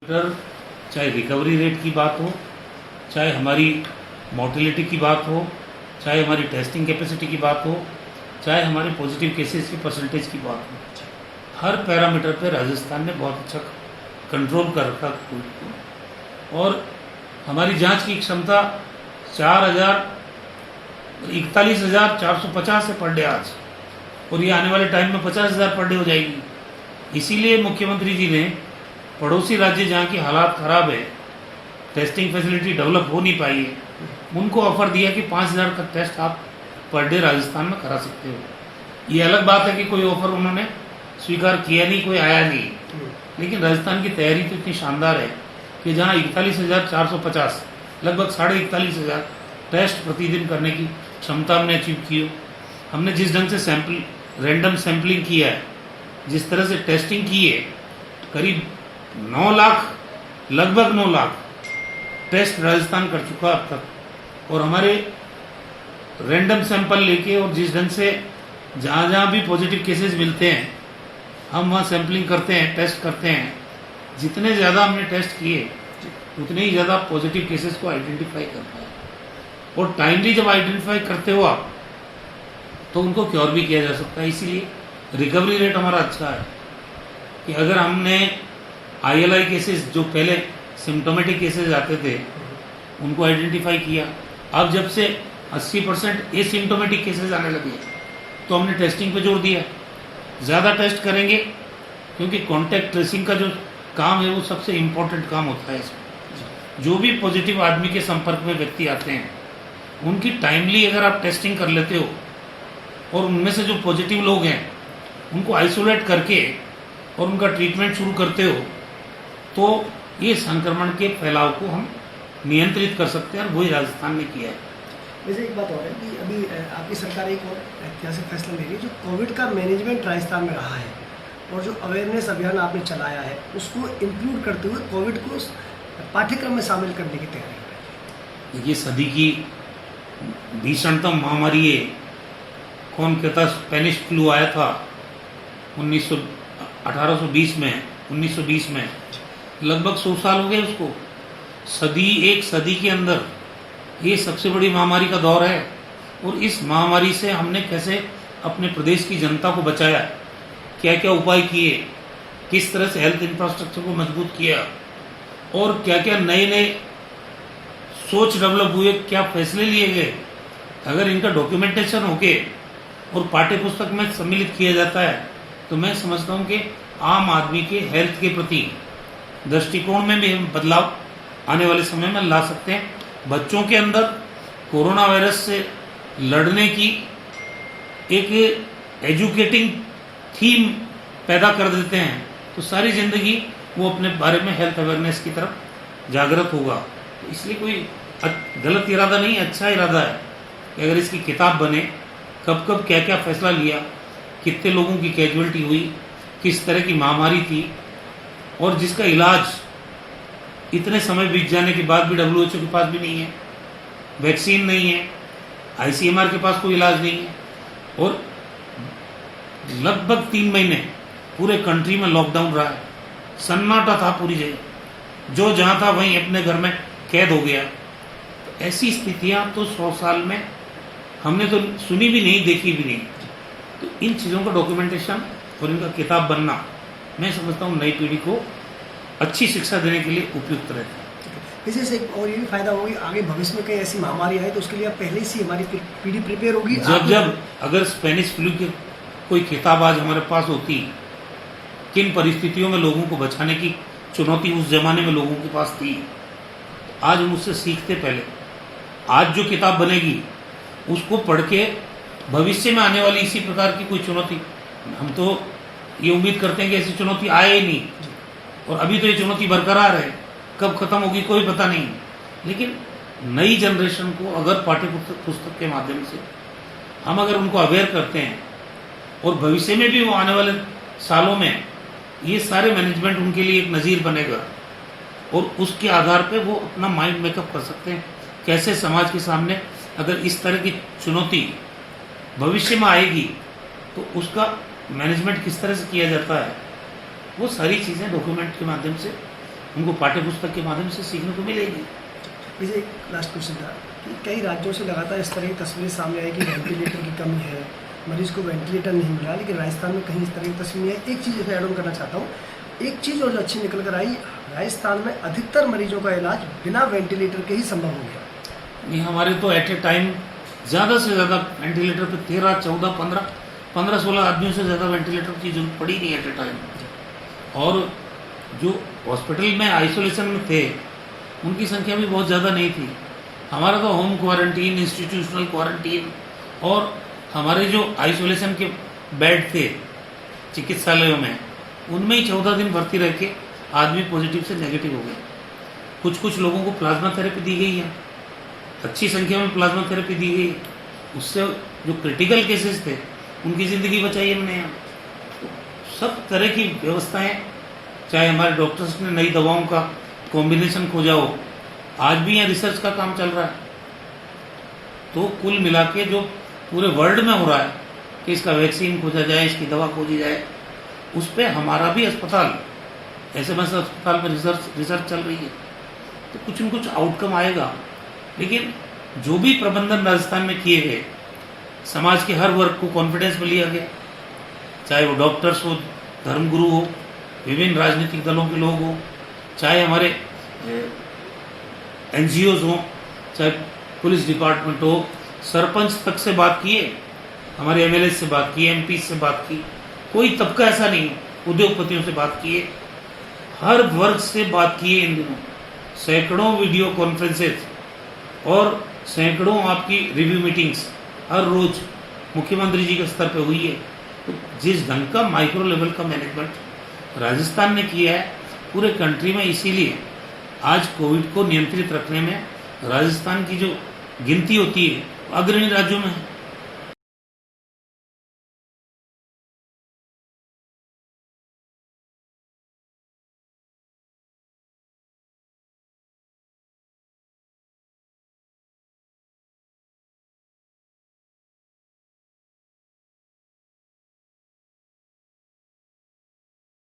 चाहे recovery rate की बात हो, चाहे हमारी मोर्टेलिटी की बात हो, चाहे हमारी टेस्टिंग कैपेसिटी की बात हो, चाहे हमारे पॉजिटिव केसेस की परसेंटेज की बात हो, हर पैरामीटर पे राजस्थान ने बहुत अच्छा कंट्रोल कर रखा कोविड को। और हमारी जांच की क्षमता 41,450 है पर डे आज, और ये आने वाले टाइम में 50,000 पर डे हो जाएगी। इसीलिए मुख्यमंत्री जी ने पड़ोसी राज्य जहाँ की हालात ख़राब है, टेस्टिंग फैसिलिटी डेवलप हो नहीं पाई है, उनको ऑफर दिया कि 5,000 का टेस्ट आप पर डे राजस्थान में करा सकते हो। ये अलग बात है कि कोई ऑफर उन्होंने स्वीकार किया नहीं, कोई आया नहीं, लेकिन राजस्थान की तैयारी तो इतनी शानदार है कि जहाँ 41,450 लगभग 41,500 टेस्ट प्रतिदिन करने की क्षमता हमने अचीव की हो। हमने जिस ढंग से सैंपल रैंडम सैंपलिंग किया है, जिस तरह से टेस्टिंग की है, करीब 9 लाख लगभग 9 लाख टेस्ट राजस्थान कर चुका अब तक। और हमारे रैंडम सैंपल लेके और जिस ढंग से जहाँ जहाँ भी पॉजिटिव केसेस मिलते हैं हम वहाँ सैंपलिंग करते हैं, टेस्ट करते हैं। जितने ज़्यादा हमने टेस्ट किए उतने ही ज़्यादा पॉजिटिव केसेस को आइडेंटिफाई कर पाए, और टाइमली जब आइडेंटिफाई करते हो आप तो उनको क्योर भी किया जा सकता है। इसीलिए रिकवरी रेट हमारा अच्छा है कि अगर हमने ILI केसेस जो पहले सिम्टोमेटिक केसेस आते थे उनको आइडेंटिफाई किया, अब जब से 80% एसिम्टोमेटिक केसेस आने लगे तो हमने टेस्टिंग पे जोर दिया, ज़्यादा टेस्ट करेंगे, क्योंकि कॉन्टैक्ट ट्रेसिंग का जो काम है वो सबसे इम्पोर्टेंट काम होता है इसमें। जो भी पॉजिटिव आदमी के संपर्क में व्यक्ति आते हैं उनकी टाइमली अगर आप टेस्टिंग कर लेते हो और उनमें से जो पॉजिटिव लोग हैं उनको आइसोलेट करके और उनका ट्रीटमेंट शुरू करते हो तो ये संक्रमण के फैलाव को हम नियंत्रित कर सकते हैं, और वही राजस्थान ने किया है। वैसे एक बात और है कि अभी आपकी सरकार एक और ऐतिहासिक फैसला ले रही है, जो कोविड का मैनेजमेंट राजस्थान में रहा है और जो अवेयरनेस अभियान आपने चलाया है उसको इंक्लूड करते हुए कोविड को पाठ्यक्रम में शामिल करने की तैयारी। ये सदी की भीषणतम महामारी है। कौन कहता स्पेनिश फ्लू आया था 1820 में, 1920 में, लगभग 100 साल हो गए उसको। एक सदी के अंदर ये सबसे बड़ी महामारी का दौर है, और इस महामारी से हमने कैसे अपने प्रदेश की जनता को बचाया, क्या क्या उपाय किए, किस तरह से हेल्थ इंफ्रास्ट्रक्चर को मजबूत किया, और क्या क्या नए नए सोच डेवलप हुए, क्या फैसले लिए गए। अगर इनका डॉक्यूमेंटेशन होके और पाठ्य पुस्तक में सम्मिलित किया जाता है तो मैं समझता हूँ कि आम आदमी के हेल्थ के प्रति दृष्टिकोण में भी हम बदलाव आने वाले समय में ला सकते हैं। बच्चों के अंदर कोरोना वायरस से लड़ने की एक एजुकेटिंग थीम पैदा कर देते हैं तो सारी जिंदगी वो अपने बारे में हेल्थ अवेयरनेस की तरफ जागृत होगा। इसलिए कोई गलत इरादा नहीं, अच्छा इरादा है कि अगर इसकी किताब बने, कब कब क्या क्या फैसला लिया, कितने लोगों की कैजुअलिटी हुई, किस तरह की महामारी थी, और जिसका इलाज इतने समय बीत जाने के बाद भी WHO के पास भी नहीं है, वैक्सीन नहीं है, ICMR के पास कोई इलाज नहीं है, और लगभग 3 महीने पूरे कंट्री में लॉकडाउन रहा है। सन्नाटा था पूरी जगह, जो जहाँ था वहीं अपने घर में कैद हो गया। तो ऐसी स्थितियाँ तो 100 साल में हमने तो सुनी भी नहीं, देखी भी नहीं। तो इन चीज़ों का डॉक्यूमेंटेशन और इनका किताब बनना मैं समझता हूँ नई पीढ़ी को अच्छी शिक्षा देने के लिए उपयुक्त रहता है। इसी से और ये भी फायदा होगी, आगे भविष्य में कहीं ऐसी महामारी आए तो उसके लिए पहले से हमारी पीढ़ी प्रिपेयर होगी। जब अगर स्पेनिश फ्लू की कोई किताब आज हमारे पास होती, किन परिस्थितियों में लोगों को बचाने की चुनौती उस जमाने में लोगों के पास थी, आज हम उससे सीखते। पहले आज जो किताब बनेगी उसको पढ़ के भविष्य में आने वाली इसी प्रकार की कोई चुनौती, हम तो ये उम्मीद करते हैं कि ऐसी चुनौती आए ही नहीं, और अभी तो ये चुनौती बरकरार है, कब खत्म होगी कोई पता नहीं। लेकिन नई जनरेशन को अगर पाठ्य पुस्तक के माध्यम से हम अगर उनको अवेयर करते हैं और भविष्य में भी वो आने वाले सालों में ये सारे मैनेजमेंट उनके लिए एक नज़ीर बनेगा, और उसके आधार पे वो अपना माइंड मेकअप कर सकते हैं कैसे समाज के सामने अगर इस तरह की चुनौती भविष्य में आएगी तो उसका मैनेजमेंट किस तरह से किया जाता है, वो सारी चीज़ें डॉक्यूमेंट के माध्यम से उनको पाठ्य पुस्तक के माध्यम से सीखने को मिलेगी। मुझे एक लास्ट क्वेश्चन था कि कई राज्यों से लगातार इस तरह की तस्वीरें सामने आई कि वेंटिलेटर की कमी है, मरीज को वेंटिलेटर नहीं मिला, लेकिन राजस्थान में कहीं इस तरह की तस्वीर नहीं है। एक चीज़ ऐड ऑन करना चाहता हूँ, एक चीज़ और जो अच्छी निकल कर आई, राजस्थान में अधिकतर मरीजों का इलाज बिना वेंटिलेटर के ही संभव हो गया। ये हमारे तो एट ए टाइम ज़्यादा से ज़्यादा वेंटिलेटर पे 13, 14, 15, 16 आदमियों से ज़्यादा वेंटिलेटर की जरूरत पड़ी नहीं एट ए टाइम। और जो हॉस्पिटल में आइसोलेशन में थे उनकी संख्या भी बहुत ज़्यादा नहीं थी। हमारा तो होम क्वारंटीन, इंस्टीट्यूशनल क्वारंटीन और हमारे जो आइसोलेशन के बेड थे चिकित्सालयों में, उनमें ही 14 दिन भर्ती रह के आदमी पॉजिटिव से नेगेटिव हो गए। कुछ लोगों को प्लाज्मा थेरेपी दी गई है, अच्छी संख्या में प्लाज्मा थेरेपी दी गई, उससे जो क्रिटिकल केसेस थे उनकी ज़िंदगी बचाई हमने यहाँ। तो सब तरह की व्यवस्थाएं, चाहे हमारे डॉक्टर्स ने नई दवाओं का कॉम्बिनेशन खोजा हो, आज भी यहाँ रिसर्च का काम चल रहा है। तो कुल मिला के जो पूरे वर्ल्ड में हो रहा है कि इसका वैक्सीन खोजा जाए, इसकी दवा खोजी जाए, उस पर हमारा भी अस्पताल, SMS अस्पताल में रिसर्च चल रही है। तो कुछ न कुछ आउटकम आएगा। लेकिन जो भी प्रबंधन राजस्थान में किए गए, समाज के हर वर्ग को कॉन्फिडेंस में लिया गया, चाहे वो डॉक्टर्स हो, धर्मगुरु हो, विभिन्न राजनीतिक दलों के लोग हो, चाहे हमारे NGOs हों, चाहे पुलिस डिपार्टमेंट हो, सरपंच तक से बात किए, हमारे MLA से बात की, MP से बात की, कोई तबका ऐसा नहीं, उद्योगपतियों से बात किए, हर वर्ग से बात किए। इन दिनों सैकड़ों वीडियो कॉन्फ्रेंसेस और सैकड़ों आपकी रिव्यू मीटिंग्स हर रोज मुख्यमंत्री जी के स्तर पे हुई है। तो जिस ढंग का माइक्रो लेवल का मैनेजमेंट राजस्थान ने किया है पूरे कंट्री में, इसीलिए आज कोविड को नियंत्रित रखने में राजस्थान की जो गिनती होती है अग्रणी राज्यों में है।